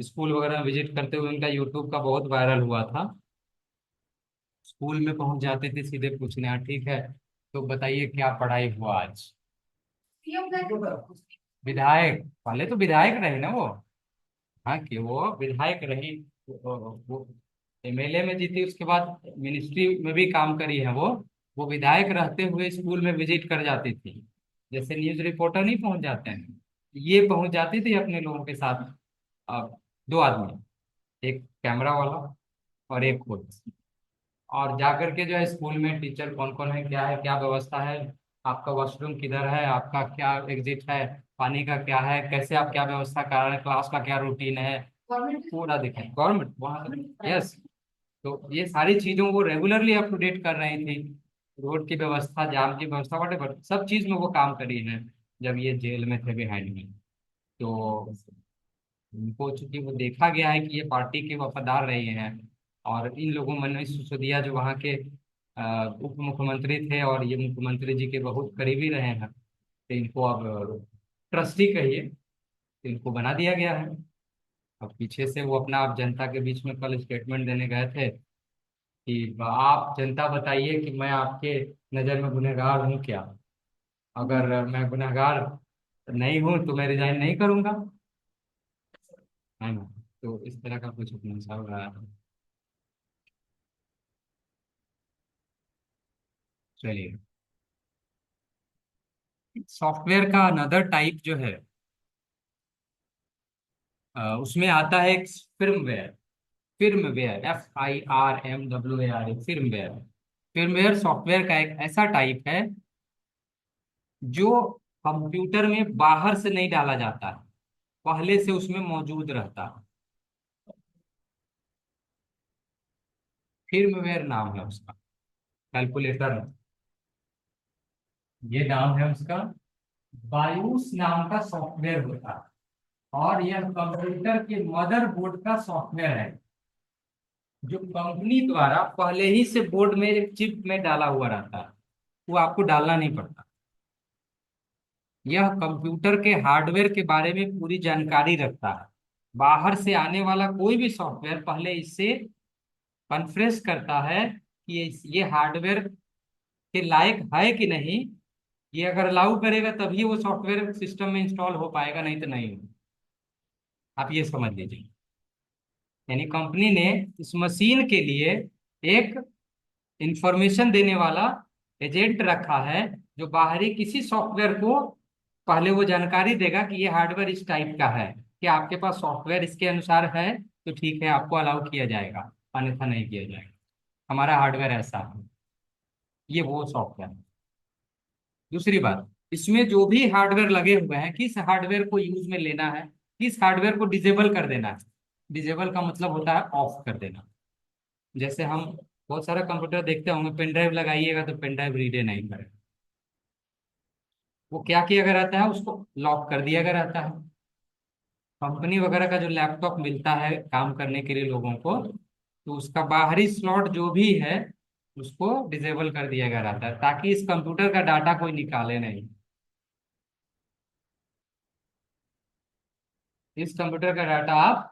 स्कूल वगैरह में विजिट करते हुए उनका यूट्यूब का बहुत वायरल हुआ था। स्कूल में पहुंच जाते थे सीधे पूछने, "हाँ, ठीक है तो बताइए क्या पढ़ाई हुआ आज"। सीएम ने विधायक पहले तो विधायक रहे ना वो, हाँ कि वो विधायक रही, वो एमएलए में जीती, उसके बाद मिनिस्ट्री में भी काम करी है वो विधायक रहते हुए स्कूल में विजिट कर जाती थी, जैसे न्यूज रिपोर्टर नहीं पहुंच जाते हैं, ये पहुंच जाती थी अपने लोगों के साथ। अब 2 आदमी, एक कैमरा वाला और एक खुद, और जाकर के जो है स्कूल में टीचर कौन कौन है, क्या है, क्या व्यवस्था है, आपका वॉशरूम किधर है, आपका क्या एग्जिट है, पानी का क्या है, कैसे आप क्या व्यवस्था कर रहे हैं, क्लास का क्या रूटीन है, गवर्नमेंट पूरा दिखे गवर्नमेंट वहाँ। यस, तो ये सारी चीजों को रेगुलरली अप टू डेट कर रही थी, रोड की व्यवस्था, जाम की व्यवस्था, वट सब चीज में वो काम करी है जब ये जेल में थे बिहाइंड में। तो उनको चूंकि वो देखा गया है कि ये पार्टी के वफादार रहे हैं, और इन लोगों मनीष सिसोदिया जो वहाँ के उप मुख्यमंत्री थे और ये मुख्यमंत्री जी के बहुत करीबी रहे हैं, तो इनको अब ट्रस्टी कहिए, तो इनको बना दिया गया है। अब पीछे से वो अपना आप जनता के बीच में कल स्टेटमेंट देने गए थे कि आप जनता बताइए कि मैं आपके नज़र में गुनहगार हूँ क्या, अगर मैं गुनहगार नहीं हूँ तो मैं रिजाइन नहीं करूंगा, है ना। तो इस तरह का कुछ अपना चल रहा है। चलिए, सॉफ्टवेयर का अनदर टाइप जो है उसमें आता है एक फिर्मवेयर। फिर्मवेयर FIRMWAR, फिर्मवेयर। फिर्मवेयर सॉफ्टवेयर का एक ऐसा टाइप है जो कंप्यूटर में बाहर से नहीं डाला जाता है, पहले से उसमें मौजूद रहता है। फिर्मवेयर नाम है उसका, कैलकुलेटर, ये नाम है उसका। बायूस नाम का सॉफ्टवेयर होता है और यह कंप्यूटर के मदरबोर्ड का सॉफ्टवेयर है, जो कंपनी द्वारा पहले ही से बोर्ड में एक चिप में डाला हुआ रहता है, वो आपको डालना नहीं पड़ता। यह कंप्यूटर के हार्डवेयर के बारे में पूरी जानकारी रखता है। बाहर से आने वाला कोई भी सॉफ्टवेयर पहले इससे कन्फ्रेंस करता है कि ये हार्डवेयर के लायक है कि नहीं, ये अगर अलाउ करेगा तभी वो सॉफ्टवेयर सिस्टम में इंस्टॉल हो पाएगा, नहीं तो नहीं होगा। आप ये समझ लीजिए, यानी कंपनी ने इस मशीन के लिए एक इंफॉर्मेशन देने वाला एजेंट रखा है, जो बाहरी किसी सॉफ्टवेयर को पहले वो जानकारी देगा कि ये हार्डवेयर इस टाइप का है, कि आपके पास सॉफ्टवेयर इसके अनुसार है तो ठीक है आपको अलाउ किया जाएगा, अन्यथा नहीं किया जाएगा, हमारा हार्डवेयर ऐसा है। ये वो सॉफ्टवेयर है। दूसरी बात, इसमें जो भी हार्डवेयर लगे हुए हैं, किस हार्डवेयर को यूज में लेना है, किस हार्डवेयर को डिजेबल कर देना है। डिजेबल का मतलब होता है ऑफ कर देना। जैसे हम बहुत सारा कंप्यूटर देखते होंगे, पेन ड्राइव लगाइएगा तो पेन ड्राइव रीडे नहीं करेगा। वो क्या किया गया रहता है, उसको लॉक कर दिया गया रहता है। कंपनी वगैरह का जो लैपटॉप मिलता है काम करने के लिए लोगों को, तो उसका बाहरी स्लॉट जो भी है उसको डिसेबल कर दिया गया रहता है, ताकि इस कंप्यूटर का डाटा कोई निकाले नहीं। इस कंप्यूटर का डाटा आप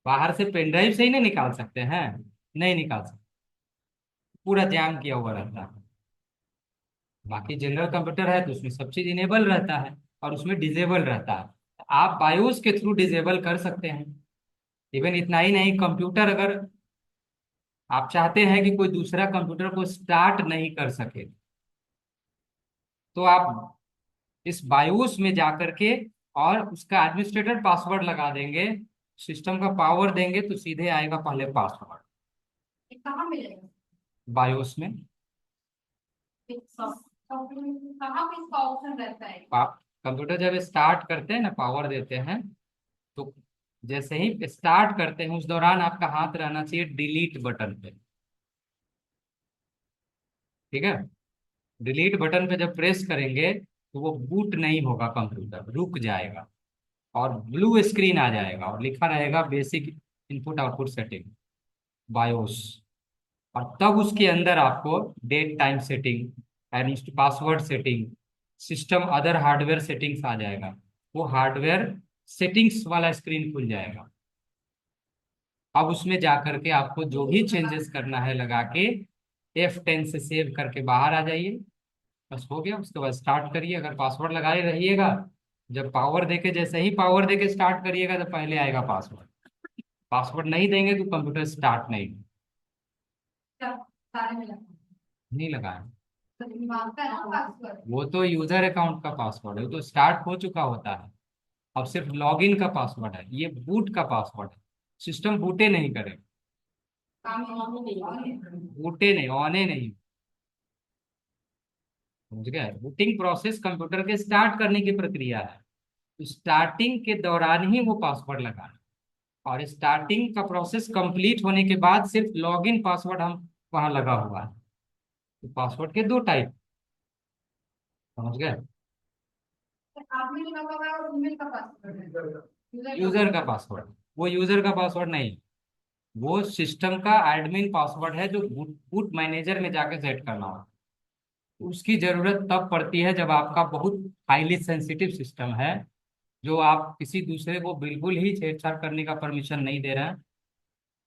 बाहर से पेन ड्राइव से ही नहीं निकाल सकते हैं, नहीं निकाल सकते, पूरा जैम किया हुआ रहता है। बाकी जनरल कंप्यूटर है तो उसमें सब चीज इनेबल रहता है और उसमें डिजेबल रहता है। आप बायोस के थ्रू डिजेबल कर सकते हैं। इवन इतना ही नहीं, कंप्यूटर अगर आप चाहते हैं कि कोई दूसरा कंप्यूटर को स्टार्ट नहीं कर सके, तो आप इस बायोस में जाकर के और उसका एडमिनिस्ट्रेटर पासवर्ड लगा देंगे, सिस्टम का पावर देंगे तो सीधे आएगा पहले पासवर्ड। ये कहाँ मिलेगा? बायोस में कहाँ पे इसका ऑप्शन रहता है? आप कंप्यूटर जब स्टार्ट करते हैं ना, पावर देते हैं, तो जैसे ही स्टार्ट करते हैं उस दौरान आपका हाथ रहना चाहिए डिलीट बटन पे। ठीक है, डिलीट बटन पे जब प्रेस करेंगे तो वो बूट नहीं होगा, कंप्यूटर रुक जाएगा और ब्लू स्क्रीन आ जाएगा और लिखा रहेगा basic input output setting, BIOS. और तब उसके अंदर आपको date time setting and password setting, system other hardware settings आ जाएगा। वो हार्डवेयर सेटिंग्स वाला स्क्रीन खुल जाएगा। अब उसमें जा करके आपको जो भी चेंजेस करना है लगा के F10 से सेव करके बाहर आ जाइए। बस हो गया। उसके बाद स्टार्ट करिए, अगर पासवर्ड लगाए रहिएगा, जब पावर देके, जैसे ही पावर देके स्टार्ट करिएगा तो पहले आएगा पासवर्ड। पासवर्ड नहीं देंगे तो कंप्यूटर स्टार्ट क्या सारे में लगा? नहीं लगाए। तो मांगता है ना पासवर्ड। वो तो यूजर अकाउंट का पासवर्ड है, वो तो स्टार्ट हो चुका होता है। अब सिर्फ लॉगिन का पासवर्ड है, ये बूट का पासवर्ड है। सिस्टम बूटे नहीं करे, काम ऑन नहीं होगा। बूटे नहीं, ऑने नहीं। समझ गए, बूटिंग प्रोसेस कंप्यूटर के स्टार्ट करने की प्रक्रिया है। तो स्टार्टिंग के दौरान ही वो पासवर्ड लगाना, और स्टार्टिंग का प्रोसेस कंप्लीट होने के बाद सिर्फ लॉगिन पासवर्ड हम वहां लगा हुआ है। तो पासवर्ड के दो टाइप। समझ गए। आपने जो लगा हुआ है वो ईमेल का पासवर्ड है, यूजर का। यूजर का पासवर्ड, वो यूजर का पासवर्ड नहीं, वो सिस्टम का एडमिन पासवर्ड है जो बूट बूट मैनेजर में जाके सेट करना होगा। उसकी जरूरत तब पड़ती है जब आपका बहुत हाईली सेंसिटिव सिस्टम है, जो आप किसी दूसरे को बिल्कुल ही छेड़छाड़ करने का परमिशन नहीं दे रहे हैं।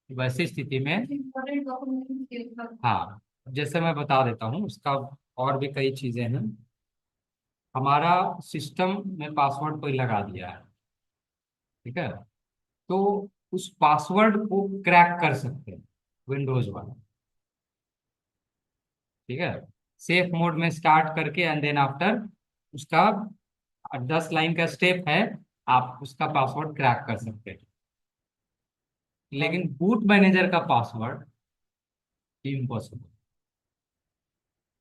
वैसी स्थिति में, इम्पोर्टेंट डॉक्यूमेंट। हाँ, जैसे मैं बता देता हूँ उसका, और भी कई चीजें हैं। हमारा सिस्टम में पासवर्ड कोई लगा दिया है, ठीक है, तो उस पासवर्ड को क्रैक कर सकते हैं विंडोज वाले। ठीक है, सेफ मोड में स्टार्ट करके एंड देन आफ्टर उसका 10 लाइन का स्टेप है, आप उसका पासवर्ड क्रैक कर सकते हैं। लेकिन बूट मैनेजर का पासवर्ड इम्पॉसिबल,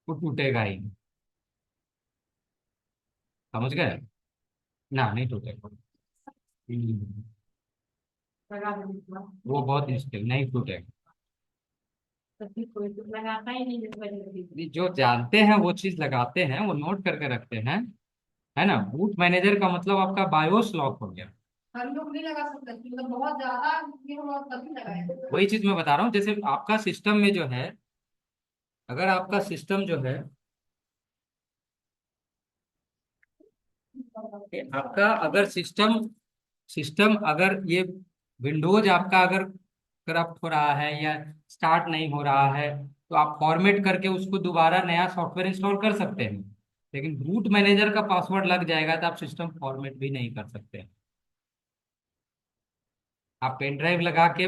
वो टूटेगा ही नहीं। समझ गए ना, नहीं टूटेगा। लगा देंगे। वो बहुत मुश्किल, नहीं टूटेगा। तभी कोई तो लगाता ही नहीं जिस वजह से। जो जानते हैं वो चीज लगाते हैं, वो नोट करके रखते हैं, है ना। बूट मैनेजर का मतलब आपका बायोस लॉक हो गया। हम लोग नहीं लगा सकते, मतलब बहुत ज्यादा ये हुआ तभी लगाए। वही चीज मैं बता रहा हूँ, जैसे आपका सिस्टम में जो है, अगर आपका सिस्टम जो है, आपका अगर सिस्टम सिस्टम अगर ये विंडोज आपका अगर करप्ट हो रहा है या स्टार्ट नहीं हो रहा है, तो आप फॉर्मेट करके उसको दोबारा नया सॉफ्टवेयर इंस्टॉल कर सकते हैं। लेकिन बूट मैनेजर का पासवर्ड लग जाएगा तो आप सिस्टम फॉर्मेट भी नहीं कर सकते। आप पेन ड्राइव लगा के,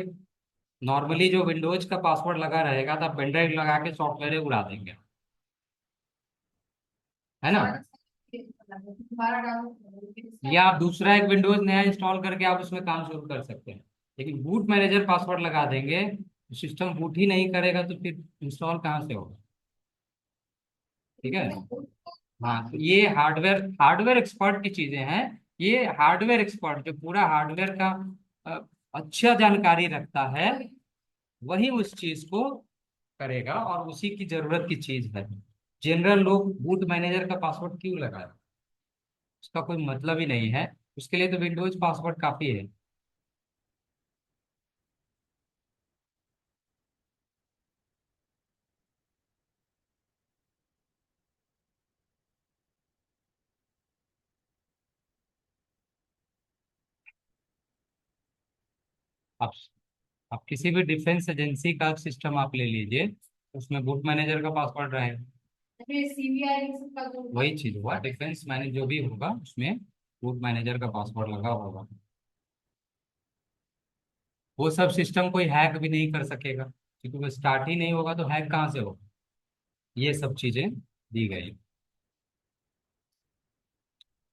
नॉर्मली जो विंडोज का पासवर्ड लगा रहेगा तो आप पेन ड्राइव लगा के सॉफ्टवेयर उड़ा देंगे, है ना। दोबारा डाउनलोड। या आप दूसरा एक विंडोज नया इंस्टॉल करके आप उसमें काम शुरू कर सकते हैं। लेकिन बूट मैनेजर पासवर्ड लगा देंगे, सिस्टम बूट ही नहीं करेगा तो फिर इंस्टॉल कहाँ से होगा। ठीक है। हाँ, तो ये हार्डवेयर हार्डवेयर एक्सपर्ट की चीजें हैं। ये हार्डवेयर एक्सपर्ट जो पूरा हार्डवेयर का अ, अच्छा जानकारी रखता है, वही उस चीज को करेगा, और उसी की जरूरत की चीज है। जनरल लोग बूट मैनेजर का पासवर्ड क्यों लगाए? उसका कोई मतलब ही नहीं है। उसके लिए तो विंडोज पासवर्ड काफी है। आप आप किसी भी डिफेंस एजेंसी का सिस्टम आप ले लीजिए, उसमें बूट मैनेजर का पासवर्ड रहे। फिर सीबीआई का जो वही चीज हुआ, डिफेंस मैनेज जो भी होगा उसमें बूट मैनेजर का पासवर्ड लगा होगा। वो सब सिस्टम कोई हैक भी नहीं कर सकेगा, क्योंकि वो स्टार्ट ही नहीं होगा तो हैक कहाँ से होगा। ये सब चीजें दी गई।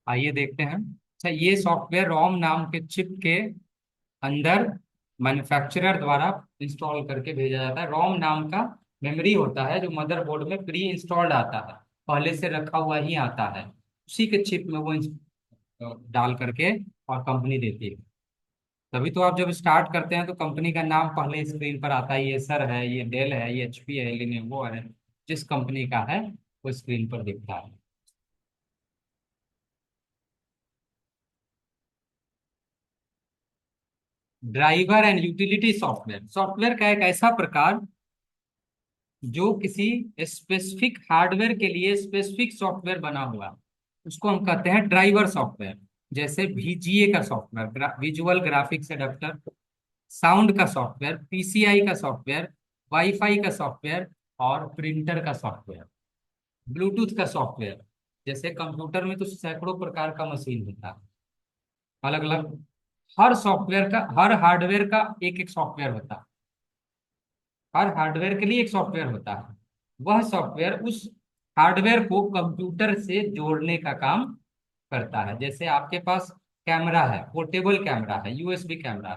आइए देखते हैं। अच्छा, ये सॉफ्टवेयर रोम नाम के चिप के अंदर मैन्युफैक्चरर द्वारा इंस्टॉल करके भेजा जाता है। रोम नाम का मेमोरी होता है जो मदरबोर्ड में प्री इंस्टॉल्ड आता है, पहले से रखा हुआ ही आता है। उसी के चिप में वो डाल करके और कंपनी देती है। तभी तो आप जब स्टार्ट करते हैं तो कंपनी का नाम पहले स्क्रीन पर आता है, ये सर है, ये डेल है, ये एचपी है, लिनोवो है। जिस कंपनी का है वो स्क्रीन पर दिखता है। Driver and utility software, software का एक ऐसा प्रकार जो किसी स्पेसिफिक हार्डवेयर के लिए स्पेसिफिक सॉफ्टवेयर बना हुआ है, उसको हम कहते हैं ड्राइवर सॉफ्टवेयर। जैसे VGA का software, visual graphics adapter, sound का सॉफ्टवेयर, PCI का सॉफ्टवेयर, वाईफाई का सॉफ्टवेयर, और प्रिंटर का सॉफ्टवेयर, ब्लूटूथ का सॉफ्टवेयर। जैसे कंप्यूटर में तो सैकड़ों प्रकार का मशीन होता है, अलग अलग। हर सॉफ्टवेयर का, हर हार्डवेयर का एक एक सॉफ्टवेयर होता है। हर हार्डवेयर के लिए एक सॉफ्टवेयर होता है। वह सॉफ्टवेयर उस हार्डवेयर को कंप्यूटर से जोड़ने का काम करता है। जैसे आपके पास कैमरा है, पोर्टेबल कैमरा है, USB कैमरा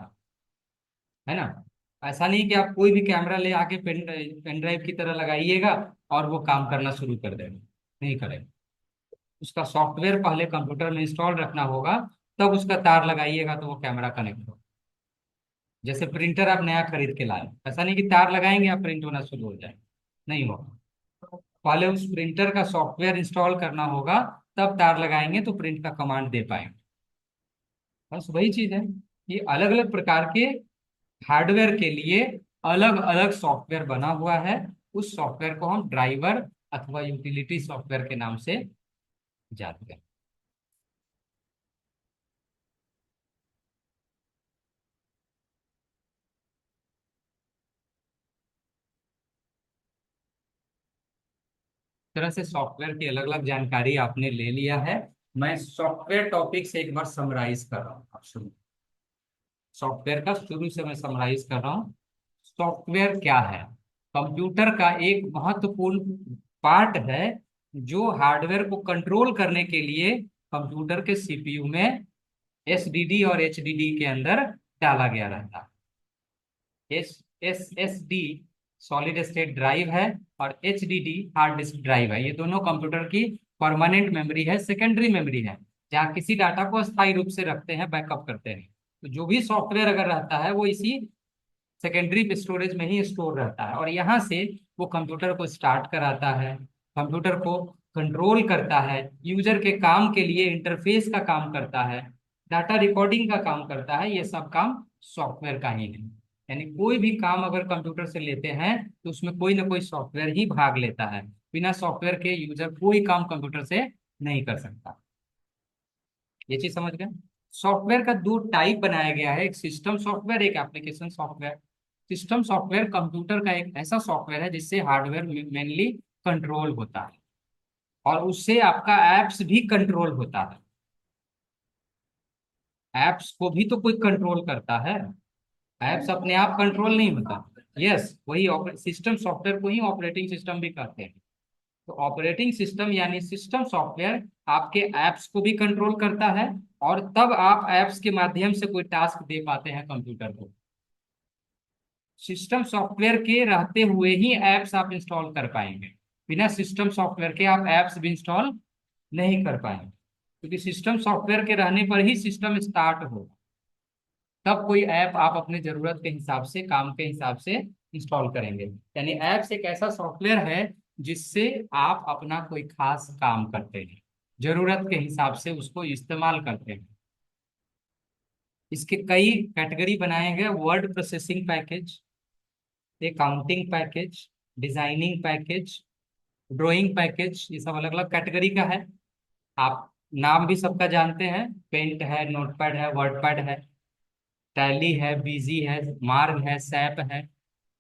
है ना। ऐसा नहीं कि आप कोई भी कैमरा ले आके पेन ड्राइव की तरह लगाइएगा और वो काम करना शुरू कर देगा, नहीं करेगा। उसका सॉफ्टवेयर पहले कंप्यूटर में इंस्टॉल रखना होगा, तब उसका तार लगाइएगा तो वो कैमरा कनेक्ट हो। जैसे प्रिंटर आप नया खरीद के लाए, ऐसा नहीं कि तार लगाएंगे आप प्रिंट होना शुरू हो जाए, नहीं होगा। पहले उस प्रिंटर का सॉफ्टवेयर इंस्टॉल करना होगा, तब तार लगाएंगे तो प्रिंट का कमांड दे पाएंगे। बस वही चीज है। ये अलग अलग प्रकार के हार्डवेयर के लिए अलग अलग सॉफ्टवेयर बना हुआ है। उस सॉफ्टवेयर को हम ड्राइवर अथवा यूटिलिटी सॉफ्टवेयर के नाम से जानते हैं। इस तरह से सॉफ्टवेयर की अलग अलग जानकारी आपने ले लिया है। मैं सॉफ्टवेयर टॉपिक से एक बार समराइज कर रहा हूँ, आप शुरू। सॉफ्टवेयर का शुरू से मैं समराइज कर रहा हूँ। सॉफ्टवेयर क्या है? कंप्यूटर का एक महत्वपूर्ण पार्ट है, जो हार्डवेयर को कंट्रोल करने के लिए कंप्यूटर के CPU में SDD और HDD के अंदर डाला गया रहता है। SSD सॉलिड स्टेट ड्राइव है, और HDD हार्ड डिस्क ड्राइव है। ये दोनों कंप्यूटर की परमानेंट मेमोरी है, सेकेंडरी मेमोरी है, जहाँ किसी डाटा को अस्थायी रूप से रखते हैं, बैकअप करते हैं। तो जो भी सॉफ्टवेयर अगर रहता है वो इसी सेकेंडरी स्टोरेज में ही स्टोर रहता है, और यहाँ से वो कंप्यूटर को स्टार्ट कराता है, कंप्यूटर को कंट्रोल करता है, यूजर के काम के लिए इंटरफेस का काम करता है, डाटा रिकॉर्डिंग का काम करता है। ये सब काम सॉफ्टवेयर का ही है। यानी कोई भी काम अगर कंप्यूटर से लेते हैं तो उसमें कोई ना कोई सॉफ्टवेयर ही भाग लेता है। बिना सॉफ्टवेयर के यूजर कोई काम कंप्यूटर से नहीं कर सकता। ये चीज समझ गए। सॉफ्टवेयर का दो टाइप बनाया गया है, एक सिस्टम सॉफ्टवेयर, एक application software. System software computer का एक ऐसा सॉफ्टवेयर है जिससे हार्डवेयर मेनली कंट्रोल होता है, और उससे आपका एप्स भी कंट्रोल होता है। एप्स को भी तो कोई कंट्रोल करता है, एप्स अपने आप कंट्रोल नहीं होता। यस, वही सिस्टम सॉफ्टवेयर को ही ऑपरेटिंग सिस्टम भी कहते हैं। तो ऑपरेटिंग सिस्टम यानी सिस्टम सॉफ्टवेयर आपके एप्स को भी कंट्रोल करता है, और तब आप एप्स के माध्यम से कोई टास्क दे पाते हैं कंप्यूटर को। सिस्टम सॉफ्टवेयर के रहते हुए ही एप्स आप इंस्टॉल कर पाएंगे। बिना सिस्टम सॉफ्टवेयर के आप एप्स भी इंस्टॉल नहीं कर पाएंगे, क्योंकि सिस्टम सॉफ्टवेयर के रहने पर ही सिस्टम स्टार्ट होगा। तब कोई ऐप आप अपने जरूरत के हिसाब से, काम के हिसाब से इंस्टॉल करेंगे। यानी ऐप्स एक ऐसा सॉफ्टवेयर है जिससे आप अपना कोई खास काम करते हैं, जरूरत के हिसाब से उसको इस्तेमाल करते हैं। इसके कई कैटेगरी बनाए गए, word processing package, accounting package, designing package, drawing package, ये सब अलग अलग कैटेगरी का है। आप नाम भी सबका जानते हैं, पेंट है, नोटपैड है, वर्डपैड है, टैली है, बीजी है, मार्ग है, सैप है,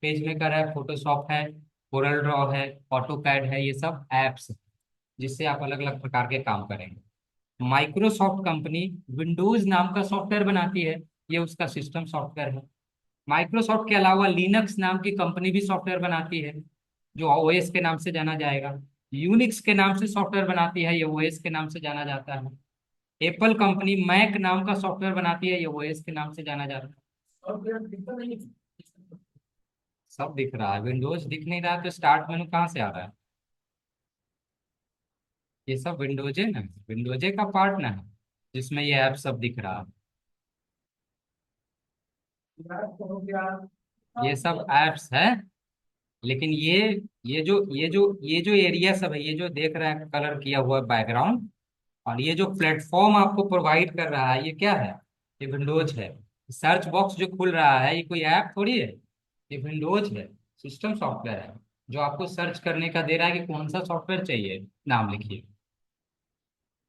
पेज मेकर है, फोटोशॉप है, कोरल ड्रॉ है, ऑटोकैड है, ये सब एप्स जिससे आप अलग अलग प्रकार के काम करेंगे। माइक्रोसॉफ्ट कंपनी विंडोज नाम का सॉफ्टवेयर बनाती है, ये उसका सिस्टम सॉफ्टवेयर है। माइक्रोसॉफ्ट के अलावा लिनक्स नाम की कंपनी भी सॉफ्टवेयर बनाती है, जो ओएस के नाम से जाना जाएगा। यूनिक्स के नाम से सॉफ्टवेयर बनाती है, ये ओएस के नाम से जाना जाता है। एप्पल कंपनी मैक नाम का सॉफ्टवेयर बनाती है, ये ओएस के नाम से जाना जाता है। सब दिख रहा है, विंडोज दिख नहीं रहा तो स्टार्ट मेनू कहाँ से आ रहा है? ये सब विंडोजे ना, विंडोजे का पार्ट ना है जिसमें ये ऐप सब दिख रहा है। ये सब एप्स है, लेकिन ये जो एरिया सब है, ये जो देख रहा है कलर किया हुआ बैकग्राउंड, और ये जो प्लेटफॉर्म आपको प्रोवाइड कर रहा है, ये क्या है? ये विंडोज है। सर्च बॉक्स जो खुल रहा है, ये कोई ऐप थोड़ी है, ये विंडोज है, सिस्टम सॉफ्टवेयर है, जो आपको सर्च करने का दे रहा है कि कौन सा सॉफ्टवेयर चाहिए, नाम लिखिए।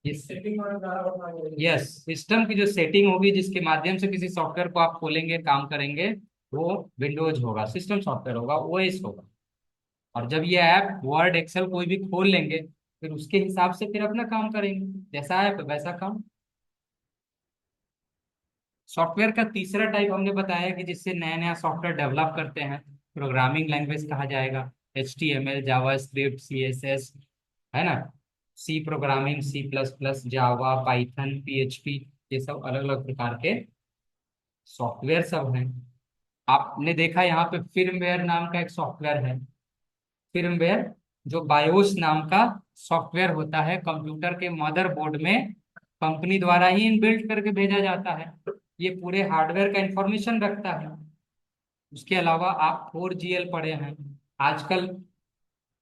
यस, सिस्टम की जो सेटिंग होगी जिसके माध्यम से किसी सॉफ्टवेयर को आप खोलेंगे, काम करेंगे, वो विंडोज होगा, सिस्टम सॉफ्टवेयर होगा, ओएस होगा। और जब ये ऐप वर्ड एक्सेल कोई भी खोल लेंगे, फिर उसके हिसाब से फिर अपना काम करेंगे, जैसा ऐप वैसा काम। सॉफ्टवेयर का तीसरा टाइप हमने बताया कि जिससे नया नया सॉफ्टवेयर डेवलप करते हैं, प्रोग्रामिंग लैंग्वेज कहा जाएगा। HTML, जावा स्क्रिप्ट, CSS, है ना, सी programming, C++, Java, Python, PHP, ये सब अलग अलग प्रकार के सॉफ्टवेयर सब हैं। आपने देखा यहाँ पे फिर्मवेयर नाम का एक सॉफ्टवेयर है। फिर्मवेयर जो बायोस नाम का सॉफ्टवेयर होता है, कंप्यूटर के मदरबोर्ड में कंपनी द्वारा ही इनबिल्ट करके भेजा जाता है। ये पूरे हार्डवेयर का इंफॉर्मेशन रखता है। उसके अलावा आप 4GL पढ़े हैं, आजकल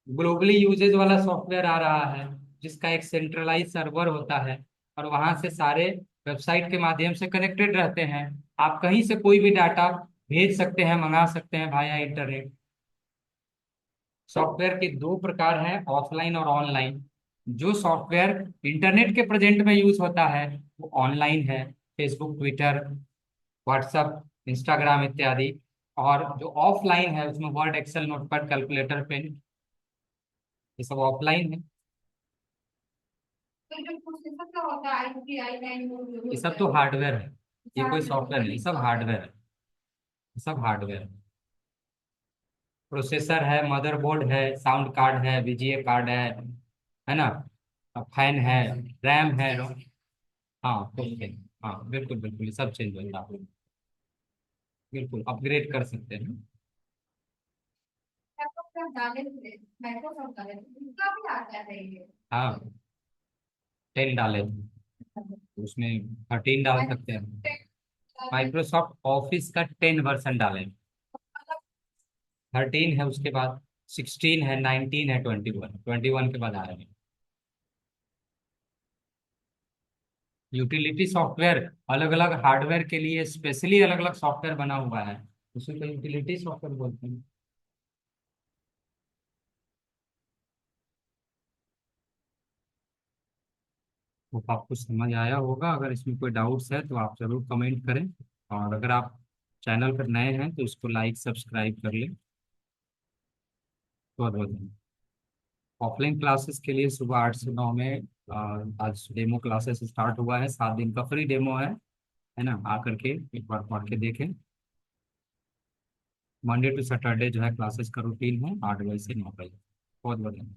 ग्लोबली यूजेज वाला सॉफ्टवेयर आ रहा है, जिसका एक सेंट्रलाइज सर्वर होता है, और वहां से सारे वेबसाइट के माध्यम से कनेक्टेड रहते हैं। आप कहीं से कोई भी डाटा भेज सकते हैं, मंगा सकते हैं भाया इंटरनेट। सॉफ्टवेयर के दो प्रकार हैं, ऑफलाइन और ऑनलाइन। जो सॉफ्टवेयर इंटरनेट के प्रेजेंट में यूज होता है वो ऑनलाइन है, फेसबुक, ट्विटर, व्हाट्सएप, इंस्टाग्राम इत्यादि। और जो ऑफलाइन है उसमें Word, Excel, notepad, calculator, pen, ये सब ऑफलाइन है। तो जो प्रोसेसर का होता है, IPI लाइन जो जो ये होता सब है तो वो हार्डवेयर है, ये कोई सारे सॉफ्टवेयर नहीं, ये सब हार्डवेयर है, ये सब हार्डवेयर है। प्रोसेसर है, मदरबोर्ड है, साउंड कार्ड है, VGA कार्ड है ना, फैन है, रैम है। हाँ, ओके, हाँ बिल्कुल बिल्कुल, ये सब चेंज होता है, बिल्कुल अपग्रेड कर सकते हैं। लैपटॉप डाले थे, माइक्रोसॉफ्ट डाले थे, उनका भी आता है ये। हाँ, 10 डाले, उसमें 13 डाल सकते हैं। माइक्रोसॉफ्ट ऑफिस का 10 वर्जन डाले, 13 है, उसके बाद 16 है, 19 है, 21 के बाद आ रहे हैं। यूटिलिटी सॉफ्टवेयर अलग अलग हार्डवेयर के लिए स्पेशली अलग अलग सॉफ्टवेयर बना हुआ है, उसी को यूटिलिटी सॉफ्टवेयर बोलते हैं। तो आपको समझ आया होगा, अगर इसमें कोई डाउट्स है तो आप जरूर कमेंट करें। और अगर आप चैनल पर नए हैं तो इसको लाइक सब्सक्राइब कर लें। बहुत बहुत धन्यवाद। ऑफलाइन क्लासेस के लिए सुबह 8 से 9 में आज डेमो क्लासेस स्टार्ट हुआ है, 7 दिन का फ्री डेमो है ना, आकर के एक बार पढ़ के देखें। मंडे टू सैटरडे जो है क्लासेस का रूटीन है, 8 बजे से 9 बजे। बहुत बहुत धन्यवाद।